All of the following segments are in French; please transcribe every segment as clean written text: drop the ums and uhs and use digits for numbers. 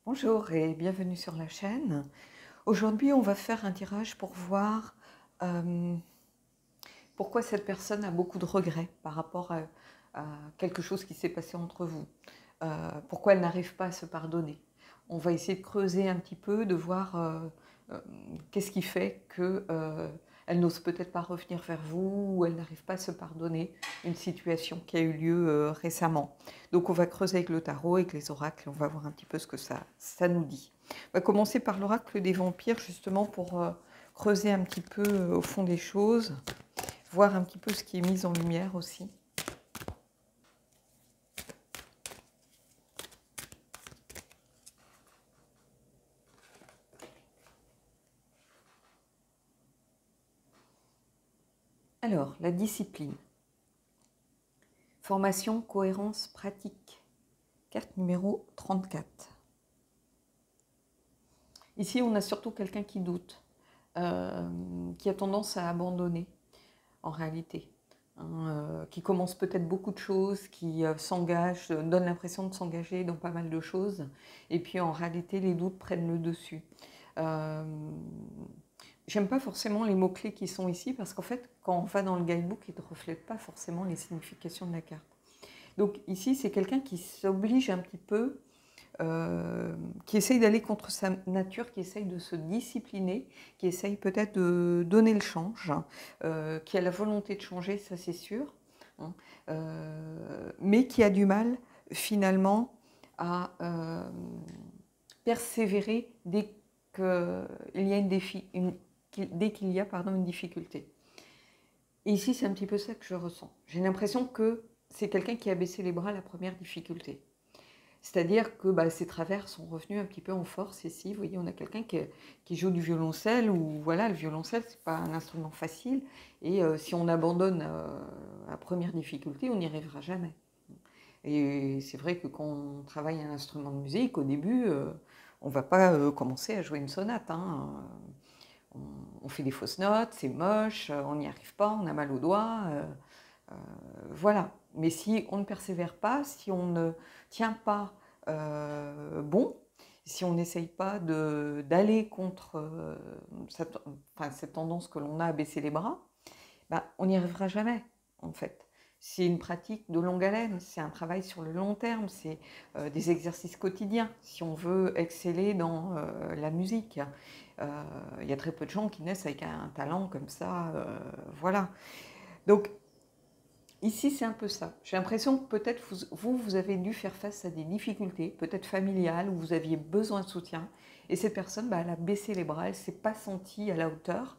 Bonjour et bienvenue sur la chaîne. Aujourd'hui, on va faire un tirage pour voir pourquoi cette personne a beaucoup de regrets par rapport à quelque chose qui s'est passé entre vous. Pourquoi elle n'arrive pas à se pardonner. On va essayer de creuser un petit peu, de voir qu'est-ce qui fait qu'elle n'ose peut-être pas revenir vers vous ou elle n'arrive pas à se pardonner une situation qui a eu lieu récemment. Donc on va creuser avec le tarot, avec les oracles, on va voir un petit peu ce que ça nous dit. On va commencer par l'oracle des vampires justement pour creuser un petit peu au fond des choses, voir un petit peu ce qui est mis en lumière aussi. Alors, la discipline. Formation, cohérence, pratique. Carte numéro 34. Ici, on a surtout quelqu'un qui doute, qui a tendance à abandonner, en réalité. Qui commence peut-être beaucoup de choses, qui s'engage, donne l'impression de s'engager dans pas mal de choses. Et puis, en réalité, les doutes prennent le dessus. J'aime pas forcément les mots-clés qui sont ici, parce qu'en fait, quand on va dans le guidebook, ils ne reflètent pas forcément les significations de la carte. Donc ici, c'est quelqu'un qui s'oblige un petit peu, qui essaye d'aller contre sa nature, qui essaye de se discipliner, qui essaye peut-être de donner le change, qui a la volonté de changer, ça c'est sûr, hein, mais qui a du mal finalement à persévérer dès qu'il y a une difficulté. Et ici, c'est un petit peu ça que je ressens. J'ai l'impression que c'est quelqu'un qui a baissé les bras à la première difficulté. C'est-à-dire que ses travers sont revenus un petit peu en force ici. Vous voyez, on a quelqu'un qui joue du violoncelle, où voilà, le violoncelle, c'est pas un instrument facile. Et si on abandonne à la première difficulté, on n'y arrivera jamais. Et c'est vrai que quand on travaille un instrument de musique, au début, on ne va pas commencer à jouer une sonate. On fait des fausses notes, c'est moche, on n'y arrive pas, on a mal aux doigts. Voilà. Mais si on ne persévère pas, si on ne tient pas bon, si on n'essaye pas d'aller contre cette tendance que l'on a à baisser les bras, on n'y arrivera jamais, en fait. C'est une pratique de longue haleine, c'est un travail sur le long terme, c'est des exercices quotidiens, si on veut exceller dans la musique. Il y a très peu de gens qui naissent avec un talent comme ça, voilà. Donc, ici, c'est un peu ça. J'ai l'impression que peut-être vous avez dû faire face à des difficultés, peut-être familiales, où vous aviez besoin de soutien, et cette personne, elle a baissé les bras, elle ne s'est pas sentie à la hauteur,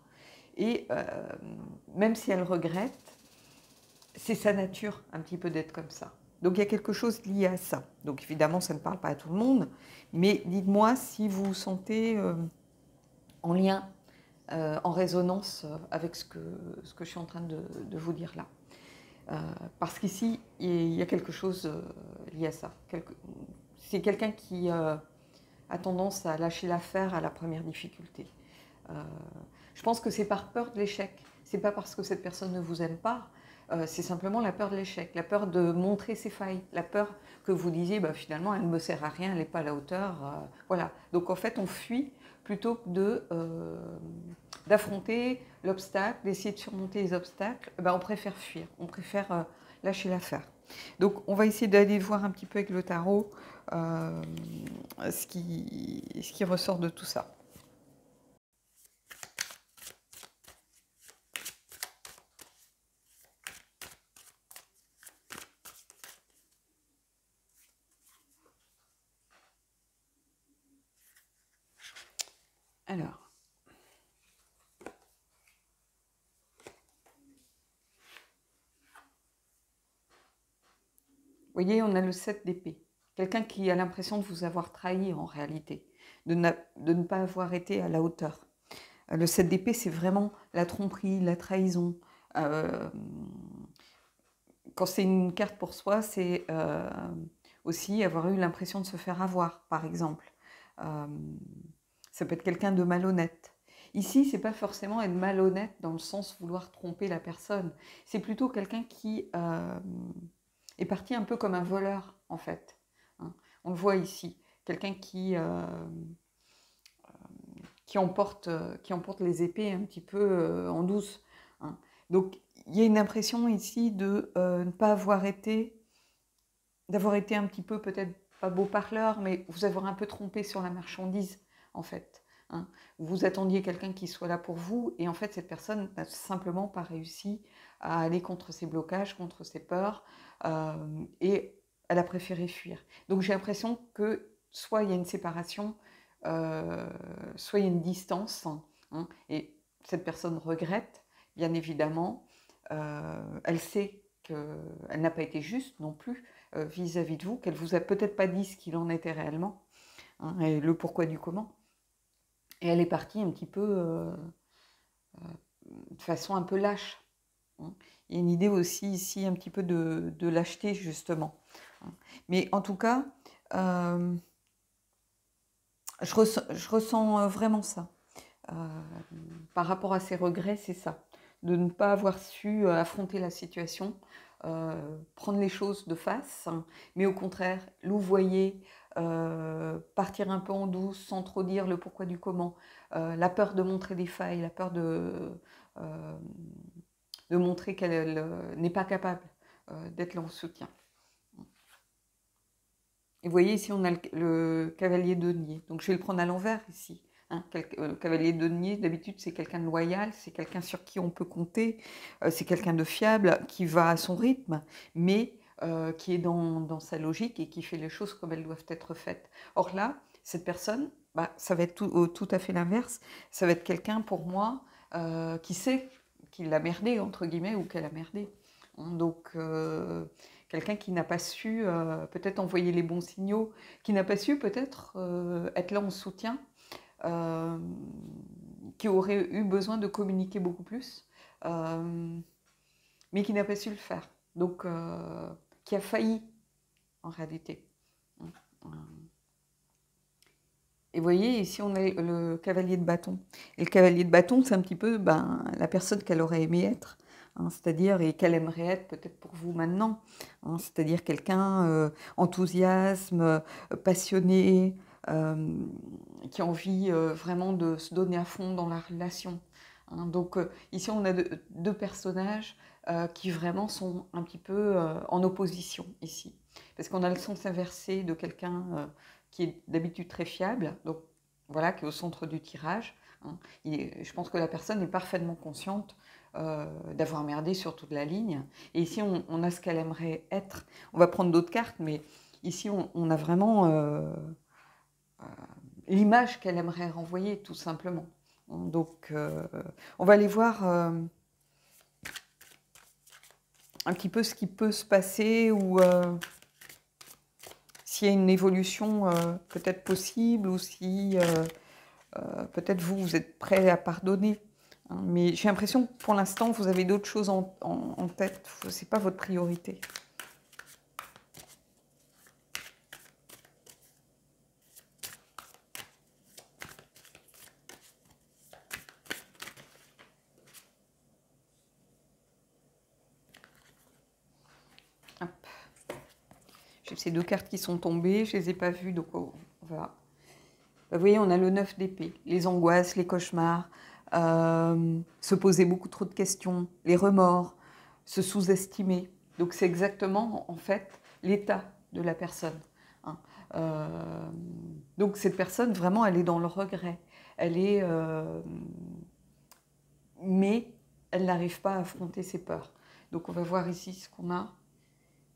et même si elle regrette, c'est sa nature un petit peu d'être comme ça. Donc il y a quelque chose lié à ça. Donc évidemment, ça ne parle pas à tout le monde, mais dites-moi si vous vous sentez en lien, en résonance avec ce que je suis en train de vous dire là. Parce qu'ici, il y a quelque chose lié à ça. C'est quelqu'un qui a tendance à lâcher l'affaire à la première difficulté. Je pense que c'est par peur de l'échec. C'est pas parce que cette personne ne vous aime pas, c'est simplement la peur de l'échec, la peur de montrer ses failles, la peur que vous disiez finalement elle ne me sert à rien, elle n'est pas à la hauteur. Voilà. Donc en fait on fuit plutôt que d'affronter l'obstacle, d'essayer de surmonter les obstacles. On préfère fuir, on préfère lâcher l'affaire. Donc on va essayer d'aller voir un petit peu avec le tarot ce qui ressort de tout ça. Alors, vous voyez, on a le 7 d'épée. Quelqu'un qui a l'impression de vous avoir trahi en réalité, de ne pas avoir été à la hauteur. Le 7 d'épée, c'est vraiment la tromperie, la trahison. Quand c'est une carte pour soi, c'est aussi avoir eu l'impression de se faire avoir, par exemple. Ça peut être quelqu'un de malhonnête. Ici, c'est pas forcément être malhonnête dans le sens vouloir tromper la personne. C'est plutôt quelqu'un qui est parti un peu comme un voleur, en fait. On le voit ici. quelqu'un qui emporte les épées un petit peu en douce. Hein. Donc, il y a une impression ici de ne pas avoir été, d'avoir été un petit peu peut-être pas beau parleur, mais vous avoir un peu trompé sur la marchandise, en fait. Hein. Vous attendiez quelqu'un qui soit là pour vous, et en fait, cette personne n'a simplement pas réussi à aller contre ses blocages, contre ses peurs, et elle a préféré fuir. Donc, j'ai l'impression que soit il y a une séparation, soit il y a une distance, hein, et cette personne regrette, bien évidemment. Elle sait qu'elle n'a pas été juste non plus vis-à-vis de vous, qu'elle vous a peut-être pas dit ce qu'il en était réellement, hein, et le pourquoi du comment. Et elle est partie un petit peu de façon un peu lâche. Hein. Il y a une idée aussi ici un petit peu de lâcheté justement. Hein. Mais en tout cas, je ressens vraiment ça. Par rapport à ces regrets, c'est ça. De ne pas avoir su affronter la situation, prendre les choses de face, hein, mais au contraire, louvoyer, partir un peu en douce, sans trop dire le pourquoi du comment, la peur de montrer des failles, la peur de montrer qu'elle n'est pas capable d'être là en soutien. Et vous voyez, ici, on a le cavalier de denier. Donc, je vais le prendre à l'envers ici. Hein. Le cavalier de denier, d'habitude, c'est quelqu'un de loyal, c'est quelqu'un sur qui on peut compter, c'est quelqu'un de fiable, qui va à son rythme, mais qui est dans sa logique et qui fait les choses comme elles doivent être faites. Or là, cette personne, bah, ça va être tout à fait l'inverse. Ça va être quelqu'un, pour moi, qui sait qu'il a merdé, entre guillemets, ou qu'elle a merdé. Hein. Donc, quelqu'un qui n'a pas su peut-être envoyer les bons signaux, qui n'a pas su peut-être être là en soutien, qui aurait eu besoin de communiquer beaucoup plus, mais qui n'a pas su le faire. Donc, qui a failli, en réalité. Et vous voyez, ici, on a le cavalier de bâton. Et le cavalier de bâton, c'est un petit peu la personne qu'elle aurait aimé être. Hein, c'est-à-dire, et qu'elle aimerait être peut-être pour vous maintenant. Hein, c'est-à-dire quelqu'un enthousiasme, passionné, qui a envie vraiment de se donner à fond dans la relation. Hein, donc, ici, on a deux personnages qui vraiment sont un petit peu en opposition, ici. Parce qu'on a le sens inversé de quelqu'un qui est d'habitude très fiable, donc voilà, qui est au centre du tirage. Hein. Je pense que la personne est parfaitement consciente d'avoir merdé sur toute la ligne. Et ici, on a ce qu'elle aimerait être. On va prendre d'autres cartes, mais ici, on a vraiment l'image qu'elle aimerait renvoyer, tout simplement. Donc, on va aller voir un petit peu ce qui peut se passer ou s'il y a une évolution peut-être possible ou si peut-être vous êtes prêt à pardonner. Hein, mais j'ai l'impression que pour l'instant, vous avez d'autres choses en tête. Ce n'est pas votre priorité. Hop. J'ai ces deux cartes qui sont tombées. Je ne les ai pas vues, donc on va... Vous voyez, on a le 9 d'épée. Les angoisses, les cauchemars, se poser beaucoup trop de questions, les remords, se sous-estimer. Donc c'est exactement, en fait, l'état de la personne. Hein. Donc cette personne, vraiment, elle est dans le regret. Elle est... mais elle n'arrive pas à affronter ses peurs. Donc on va voir ici ce qu'on a.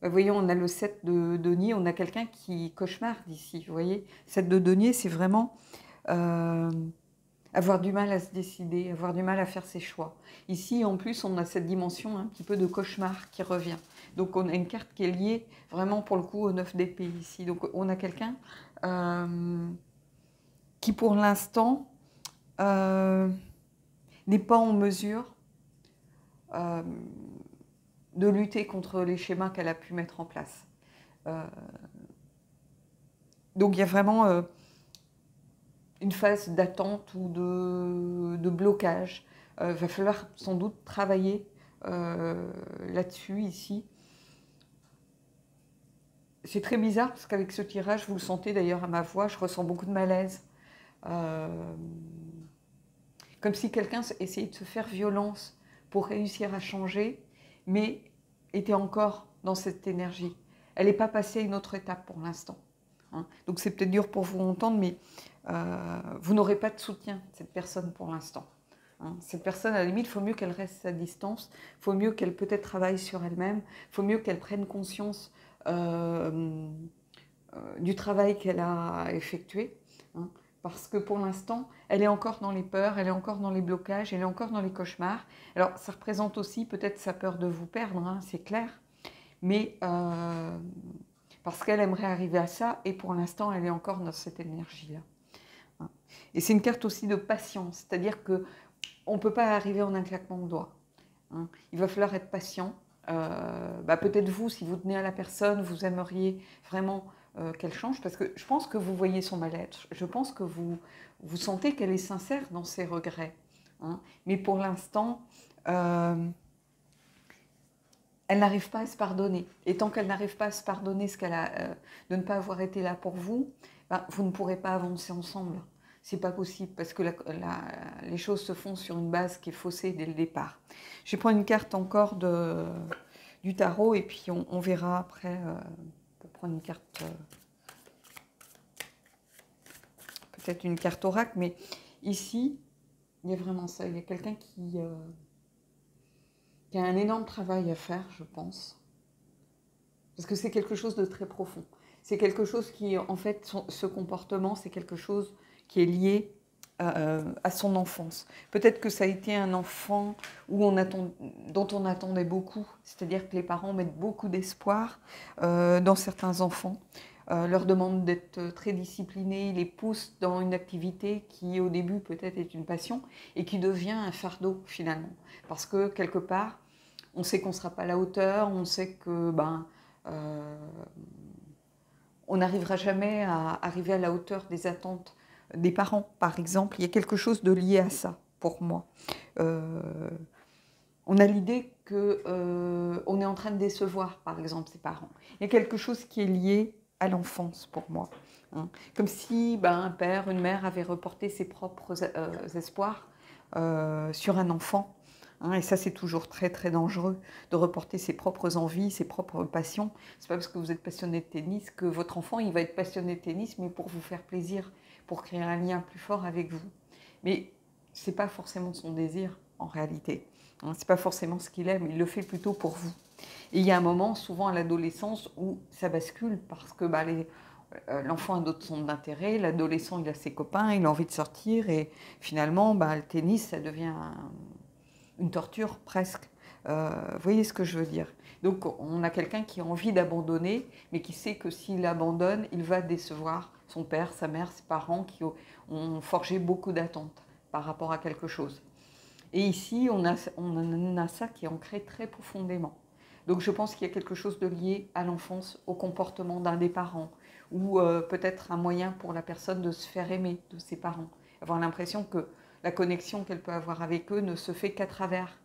Vous voyez, on a le 7 de denier, on a quelqu'un qui cauchemarde ici. Vous voyez, 7 de denier, c'est vraiment avoir du mal à se décider, avoir du mal à faire ses choix. Ici, en plus, on a cette dimension un petit peu de cauchemar qui revient. Donc, on a une carte qui est liée vraiment, pour le coup, au 9 d'épée ici. Donc, on a quelqu'un qui, pour l'instant, n'est pas en mesure de lutter contre les schémas qu'elle a pu mettre en place. Donc, il y a vraiment... une phase d'attente ou de blocage. Il va falloir sans doute travailler là-dessus, ici. c'est très bizarre parce qu'avec ce tirage, vous le sentez d'ailleurs à ma voix, je ressens beaucoup de malaise. Comme si quelqu'un essayait de se faire violence pour réussir à changer, mais était encore dans cette énergie. Elle n'est pas passée à une autre étape pour l'instant. Hein. Donc c'est peut-être dur pour vous entendre, mais vous n'aurez pas de soutien de cette personne pour l'instant. Hein. Cette personne, à la limite, il faut mieux qu'elle reste à distance, il faut mieux qu'elle peut-être travaille sur elle-même, il faut mieux qu'elle prenne conscience du travail qu'elle a effectué. Hein. Parce que pour l'instant, elle est encore dans les peurs, elle est encore dans les blocages, elle est encore dans les cauchemars. Alors, ça représente aussi peut-être sa peur de vous perdre, hein, c'est clair, mais parce qu'elle aimerait arriver à ça, et pour l'instant, elle est encore dans cette énergie-là. Hein. Et c'est une carte aussi de patience, c'est-à-dire qu'on ne peut pas arriver en un claquement de doigts. Hein. Il va falloir être patient. Peut-être vous, si vous tenez à la personne, vous aimeriez vraiment qu'elle change, parce que je pense que vous voyez son mal-être, je pense que vous sentez qu'elle est sincère dans ses regrets. Hein. Mais pour l'instant, elle n'arrive pas à se pardonner. Et tant qu'elle n'arrive pas à se pardonner de ne pas avoir été là pour vous, vous ne pourrez pas avancer ensemble. C'est pas possible parce que les choses se font sur une base qui est faussée dès le départ. Je vais prendre une carte encore du tarot et puis on verra après. Pour prendre une carte, peut-être une carte oracle, mais ici, il y a vraiment ça. Il y a quelqu'un qui a un énorme travail à faire, je pense. Parce que c'est quelque chose de très profond. C'est quelque chose qui, en fait, ce comportement, c'est quelque chose qui est lié à son enfance. Peut-être que ça a été un enfant dont on attendait beaucoup, c'est-à-dire que les parents mettent beaucoup d'espoir dans certains enfants, leur demandent d'être très disciplinés, les poussent dans une activité qui au début peut-être est une passion et qui devient un fardeau finalement. Parce que quelque part, on sait qu'on ne sera pas à la hauteur, on sait que on n'arrivera jamais à arriver à la hauteur des attentes des parents, par exemple. Il y a quelque chose de lié à ça, pour moi. On a l'idée qu'on est en train de décevoir, par exemple, ses parents. Il y a quelque chose qui est lié à l'enfance, pour moi. Hein. Comme si un père, une mère avait reporté ses propres espoirs sur un enfant. Hein, et ça, c'est toujours très, très dangereux de reporter ses propres envies, ses propres passions. C'est pas parce que vous êtes passionné de tennis que votre enfant, il va être passionné de tennis, mais pour vous faire plaisir, pour créer un lien plus fort avec vous. Mais c'est pas forcément son désir, en réalité. Hein, c'est pas forcément ce qu'il aime, il le fait plutôt pour vous. Et il y a un moment, souvent à l'adolescence, où ça bascule parce que l'enfant a d'autres centres d'intérêt, l'adolescent, il a ses copains, il a envie de sortir, et finalement, le tennis, ça devient une torture presque. Vous voyez ce que je veux dire? Donc on a quelqu'un qui a envie d'abandonner, mais qui sait que s'il abandonne, il va décevoir son père, sa mère, ses parents qui ont forgé beaucoup d'attentes par rapport à quelque chose. Et ici, on a ça qui est ancré très profondément. Donc je pense qu'il y a quelque chose de lié à l'enfance, au comportement d'un des parents, ou peut-être un moyen pour la personne de se faire aimer de ses parents. Avoir l'impression que la connexion qu'elle peut avoir avec eux ne se fait qu'à travers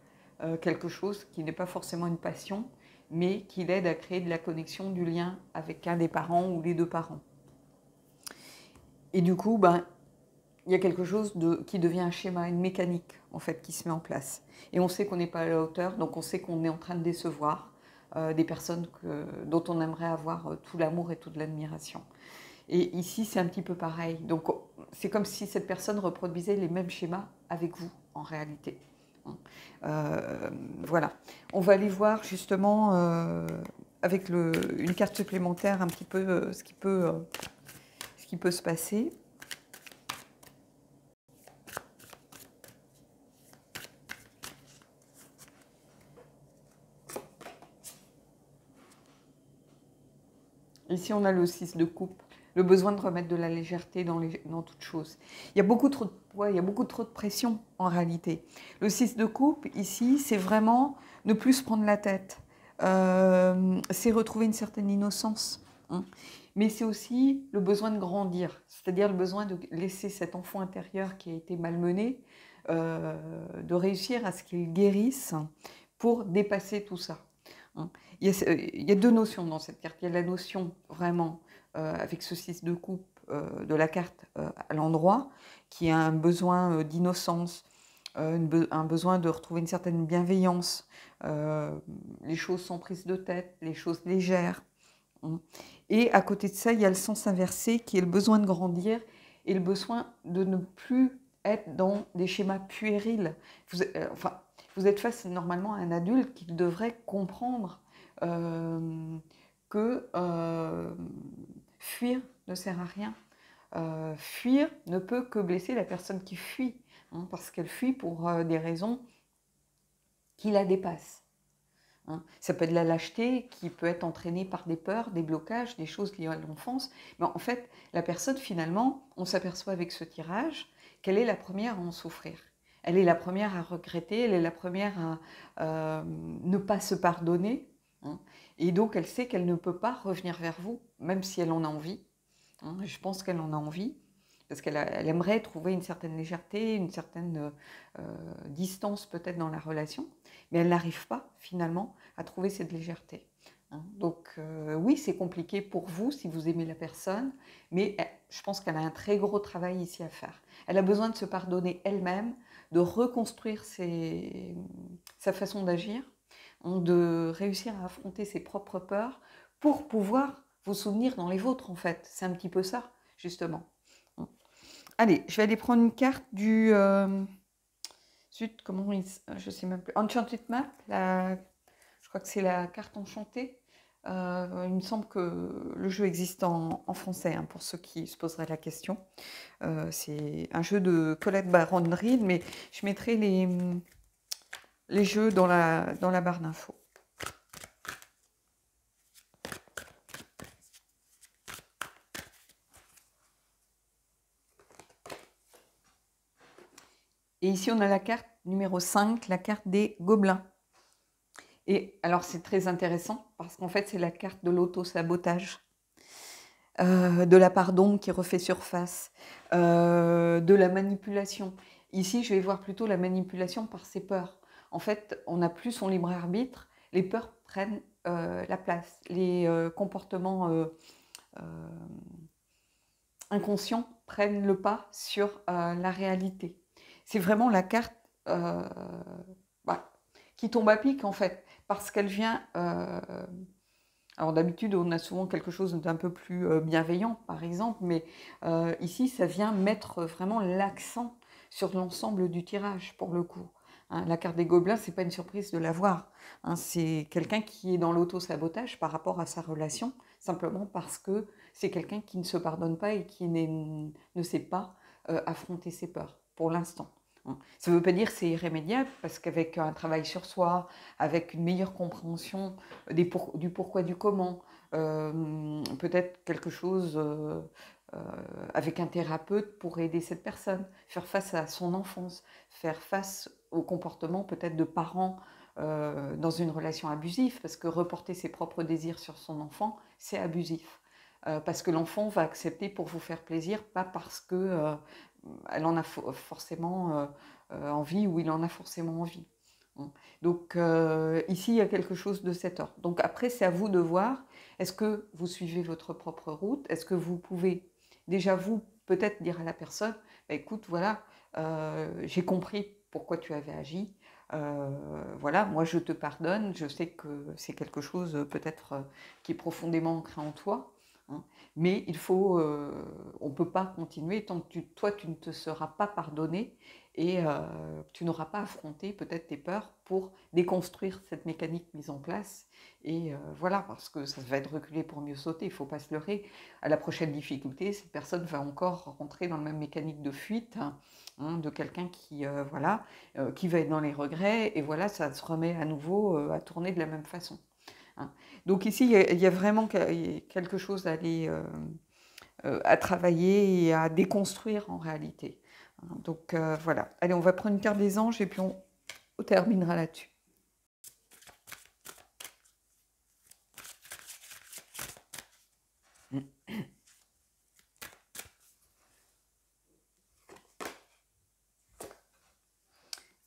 quelque chose qui n'est pas forcément une passion, mais qui l'aide à créer de la connexion, du lien avec un des parents ou les deux parents. Et du coup, il y a quelque chose qui devient un schéma, une mécanique en fait qui se met en place. Et on sait qu'on n'est pas à la hauteur, donc on sait qu'on est en train de décevoir des personnes dont on aimerait avoir tout l'amour et toute l'admiration. Et ici, c'est un petit peu pareil. Donc c'est comme si cette personne reproduisait les mêmes schémas avec vous, en réalité. Voilà. On va aller voir justement avec une carte supplémentaire un petit peu ce qui peut se passer. Ici, on a le 6 de coupe, le besoin de remettre de la légèreté dans toute chose. Il y a beaucoup trop de poids, il y a beaucoup trop de pression en réalité. Le 6 de coupe, ici, c'est vraiment ne plus se prendre la tête. C'est retrouver une certaine innocence. Hein. Mais c'est aussi le besoin de grandir, c'est-à-dire le besoin de laisser cet enfant intérieur qui a été malmené, de réussir à ce qu'il guérisse pour dépasser tout ça. hein. Il y a deux notions dans cette carte. Il y a la notion vraiment, avec ce 6 de coupe de la carte à l'endroit, qui a un besoin d'innocence, un besoin de retrouver une certaine bienveillance, les choses sans prise de tête, les choses légères. Hein. Et à côté de ça, il y a le sens inversé qui est le besoin de grandir et le besoin de ne plus être dans des schémas puérils. Enfin, vous êtes face normalement à un adulte qui devrait comprendre que fuir ne sert à rien. Fuir ne peut que blesser la personne qui fuit, hein, parce qu'elle fuit pour des raisons qui la dépassent. Hein. Ça peut être de la lâcheté qui peut être entraînée par des peurs, des blocages, des choses liées à l'enfance. Mais en fait, la personne, finalement, on s'aperçoit avec ce tirage qu'elle est la première à en souffrir. Elle est la première à regretter, elle est la première à ne pas se pardonner. Hein. Et donc, elle sait qu'elle ne peut pas revenir vers vous, même si elle en a envie. Hein. Je pense qu'elle en a envie, parce qu'elle aimerait trouver une certaine légèreté, une certaine distance peut-être dans la relation, mais elle n'arrive pas finalement à trouver cette légèreté. Hein. Donc oui, c'est compliqué pour vous si vous aimez la personne, mais je pense qu'elle a un très gros travail ici à faire. Elle a besoin de se pardonner elle-même, de reconstruire sa façon d'agir, de réussir à affronter ses propres peurs pour pouvoir vous souvenir dans les vôtres, en fait. C'est un petit peu ça, justement. Allez, je vais aller prendre une carte du... zut, comment je sais même plus. Enchanted Map, je crois que c'est la carte enchantée. Il me semble que le jeu existe en français, hein, pour ceux qui se poseraient la question. C'est un jeu de Colette Baron-Reed, mais je mettrai les jeux dans la barre d'infos. Et ici, on a la carte numéro 5, la carte des gobelins. Et alors, c'est très intéressant parce qu'en fait, c'est la carte de l'auto-sabotage, de la pardon qui refait surface, de la manipulation. Ici, je vais voir plutôt la manipulation par ses peurs. En fait, on n'a plus son libre arbitre, les peurs prennent la place, les comportements inconscients prennent le pas sur la réalité. C'est vraiment la carte qui tombe à pic, en fait, parce qu'elle vient... alors d'habitude, on a souvent quelque chose d'un peu plus bienveillant, par exemple, mais ici, ça vient mettre vraiment l'accent sur l'ensemble du tirage, pour le coup. Hein, la carte des gobelins, c'est pas une surprise de la voir. Hein, c'est quelqu'un qui est dans l'auto-sabotage par rapport à sa relation, simplement parce que c'est quelqu'un qui ne se pardonne pas et qui ne sait pas affronter ses peurs, pour l'instant. Hein. Ça ne veut pas dire que c'est irrémédiable, parce qu'avec un travail sur soi, avec une meilleure compréhension du pourquoi, du comment, peut-être quelque chose avec un thérapeute pour aider cette personne, faire face à son enfance, faire face au comportement peut-être de parents dans une relation abusive, parce que reporter ses propres désirs sur son enfant, c'est abusif. Parce que l'enfant va accepter pour vous faire plaisir, pas parce que elle en a forcément envie ou il en a forcément envie. Donc ici, il y a quelque chose de cet ordre. Donc après, c'est à vous de voir, est-ce que vous suivez votre propre route? Est-ce que vous pouvez déjà vous peut-être dire à la personne, bah, écoute, voilà, j'ai compris pourquoi tu avais agi. Voilà, moi je te pardonne, je sais que c'est quelque chose peut-être qui est profondément ancré en toi. Hein, mais on ne peut pas continuer tant que toi tu ne te seras pas pardonné et tu n'auras pas affronté peut-être tes peurs pour déconstruire cette mécanique mise en place. Et voilà, parce que ça va être reculé pour mieux sauter, il ne faut pas se leurrer. À la prochaine difficulté, cette personne va encore rentrer dans la même mécanique de fuite, hein, de quelqu'un qui, qui va être dans les regrets, et voilà, ça se remet à nouveau à tourner de la même façon. Hein. Donc ici, il y a vraiment quelque chose à travailler et à déconstruire en réalité. Donc voilà. Allez, on va prendre une carte des anges et puis on terminera là-dessus.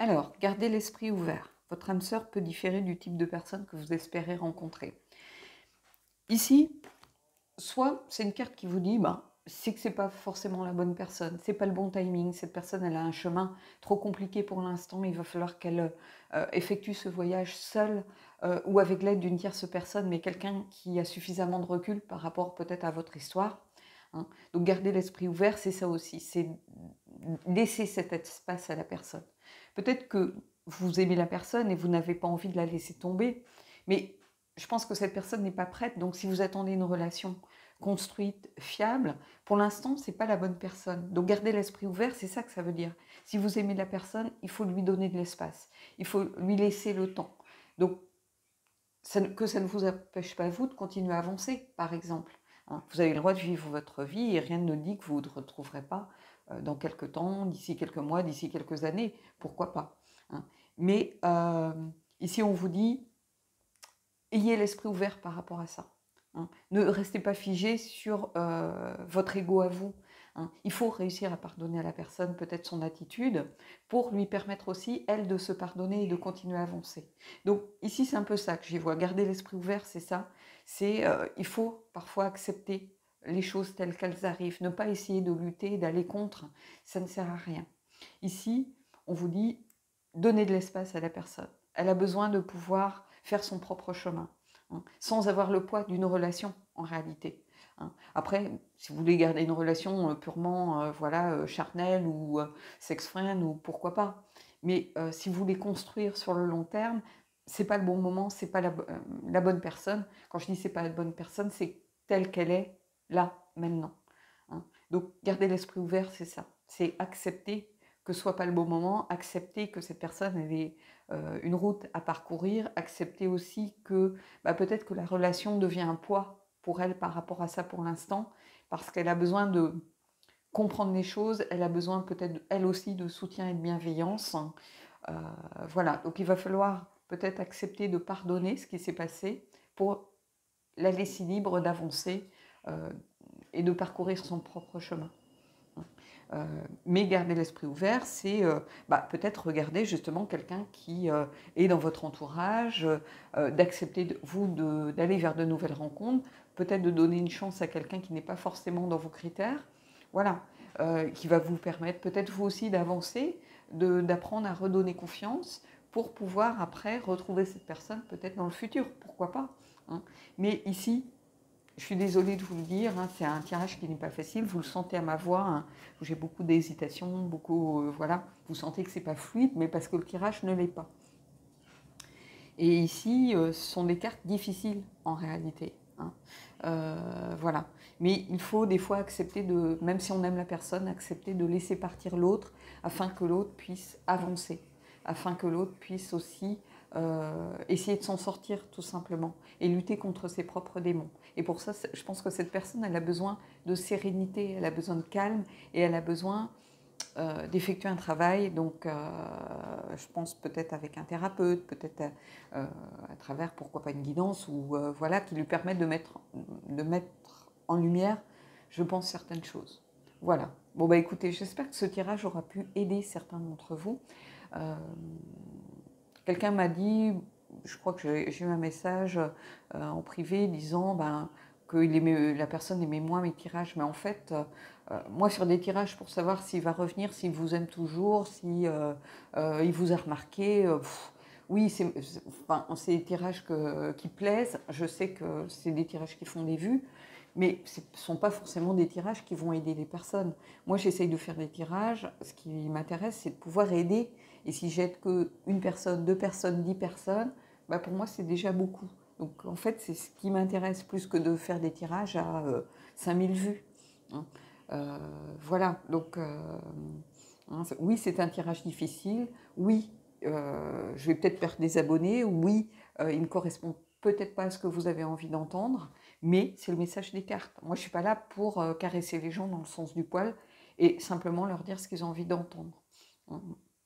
Alors, gardez l'esprit ouvert. Votre âme sœur peut différer du type de personne que vous espérez rencontrer. Ici, soit c'est une carte qui vous dit, c'est que c'est pas forcément la bonne personne, c'est pas le bon timing, cette personne elle a un chemin trop compliqué pour l'instant, il va falloir qu'elle effectue ce voyage seule ou avec l'aide d'une tierce personne, mais quelqu'un qui a suffisamment de recul par rapport peut-être à votre histoire. Hein. Donc garder l'esprit ouvert, c'est ça aussi, c'est laisser cet espace à la personne. Peut-être que vous aimez la personne et vous n'avez pas envie de la laisser tomber, mais je pense que cette personne n'est pas prête, donc si vous attendez une relation construite, fiable, pour l'instant, ce n'est pas la bonne personne. Donc garder l'esprit ouvert, c'est ça que ça veut dire. Si vous aimez la personne, il faut lui donner de l'espace, il faut lui laisser le temps. Donc que ça ne vous empêche pas, vous, de continuer à avancer, par exemple. Hein. Vous avez le droit de vivre votre vie et rien ne dit que vous ne retrouverez pas dans quelques temps, d'ici quelques mois, d'ici quelques années, pourquoi pas. Hein. Mais ici, on vous dit, ayez l'esprit ouvert par rapport à ça. Hein. Ne restez pas figé sur votre ego à vous. Hein. Il faut réussir à pardonner à la personne peut-être son attitude pour lui permettre aussi, elle, de se pardonner et de continuer à avancer. Donc ici, c'est un peu ça que j'y vois. Garder l'esprit ouvert, c'est ça. C'est il faut parfois accepter les choses telles qu'elles arrivent. Ne pas essayer de lutter, d'aller contre. Ça ne sert à rien. Ici, on vous dit, donnez de l'espace à la personne. Elle a besoin de pouvoir faire son propre chemin, hein, sans avoir le poids d'une relation en réalité. Hein. Après, si vous voulez garder une relation purement charnelle ou sex-friend, ou pourquoi pas. Mais si vous voulez construire sur le long terme, c'est pas le bon moment, c'est pas la bonne personne. Quand je dis c'est pas la bonne personne, c'est telle qu'elle est là, maintenant. Hein. Donc garder l'esprit ouvert, c'est ça. C'est accepter que ce soit pas le bon moment, accepter que cette personne elle ait une route à parcourir, accepter aussi que peut-être que la relation devient un poids pour elle par rapport à ça pour l'instant, parce qu'elle a besoin de comprendre les choses, elle a besoin peut-être elle aussi de soutien et de bienveillance. Voilà, donc il va falloir peut-être accepter de pardonner ce qui s'est passé pour la laisser libre d'avancer et de parcourir son propre chemin. Mais garder l'esprit ouvert, c'est peut-être regarder justement quelqu'un qui est dans votre entourage, d'accepter d'aller vers de nouvelles rencontres, peut-être de donner une chance à quelqu'un qui n'est pas forcément dans vos critères, voilà, qui va vous permettre peut-être vous aussi d'avancer, d'apprendre à redonner confiance pour pouvoir après retrouver cette personne peut-être dans le futur, pourquoi pas. Hein. Mais ici, je suis désolée de vous le dire, hein, c'est un tirage qui n'est pas facile, vous le sentez à ma voix, hein, j'ai beaucoup d'hésitation, voilà, vous sentez que c'est pas fluide, mais parce que le tirage ne l'est pas. Et ici, ce sont des cartes difficiles en réalité. Hein. Voilà. Mais il faut des fois accepter même si on aime la personne, accepter de laisser partir l'autre afin que l'autre puisse avancer, afin que l'autre puisse aussi essayer de s'en sortir tout simplement et lutter contre ses propres démons. Et pour ça, je pense que cette personne, elle a besoin de sérénité, elle a besoin de calme et elle a besoin d'effectuer un travail, donc je pense peut-être avec un thérapeute, peut-être à travers, pourquoi pas une guidance, ou voilà, qui lui permette de mettre en lumière, je pense, certaines choses. Voilà. Bon, écoutez, j'espère que ce tirage aura pu aider certains d'entre vous. Quelqu'un m'a dit, je crois que j'ai eu un message en privé disant que la personne aimait moins mes tirages, mais en fait, moi sur des tirages pour savoir s'il va revenir, s'il vous aime toujours, si il vous a remarqué, oui, c'est des tirages qui plaisent, je sais que c'est des tirages qui font des vues, mais ce ne sont pas forcément des tirages qui vont aider les personnes. Moi, j'essaye de faire des tirages, ce qui m'intéresse, c'est de pouvoir aider. Et si j'aide qu'une personne, 2 personnes, 10 personnes, pour moi, c'est déjà beaucoup. Donc, en fait, c'est ce qui m'intéresse plus que de faire des tirages à 5000 vues. Hein. Voilà, donc, oui, c'est un tirage difficile. Oui, je vais peut-être perdre des abonnés. Oui, il ne correspond peut-être pas à ce que vous avez envie d'entendre, mais c'est le message des cartes. Moi, je ne suis pas là pour caresser les gens dans le sens du poil et simplement leur dire ce qu'ils ont envie d'entendre.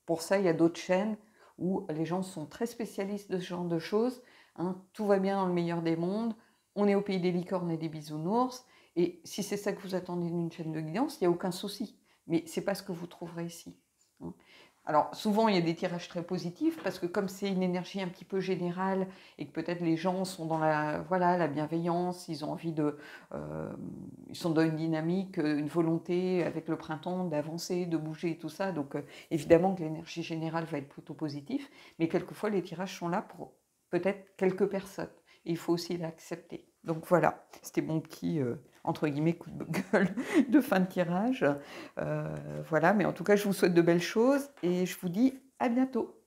Pour ça, il y a d'autres chaînes où les gens sont très spécialistes de ce genre de choses. Hein. Tout va bien dans le meilleur des mondes. On est au pays des licornes et des bisounours. Et si c'est ça que vous attendez d'une chaîne de guidance, il n'y a aucun souci. Mais ce n'est pas ce que vous trouverez ici. Hein. Alors, souvent, il y a des tirages très positifs parce que comme c'est une énergie un petit peu générale et que peut-être les gens sont dans voilà, la bienveillance, ils ont envie ils sont dans une dynamique, une volonté avec le printemps d'avancer, de bouger et tout ça. Donc, évidemment que l'énergie générale va être plutôt positive, mais quelquefois, les tirages sont là pour peut-être quelques personnes. Et il faut aussi l'accepter. Donc voilà, c'était mon petit, entre guillemets, coup de gueule de fin de tirage. Voilà, mais en tout cas, je vous souhaite de belles choses et je vous dis à bientôt.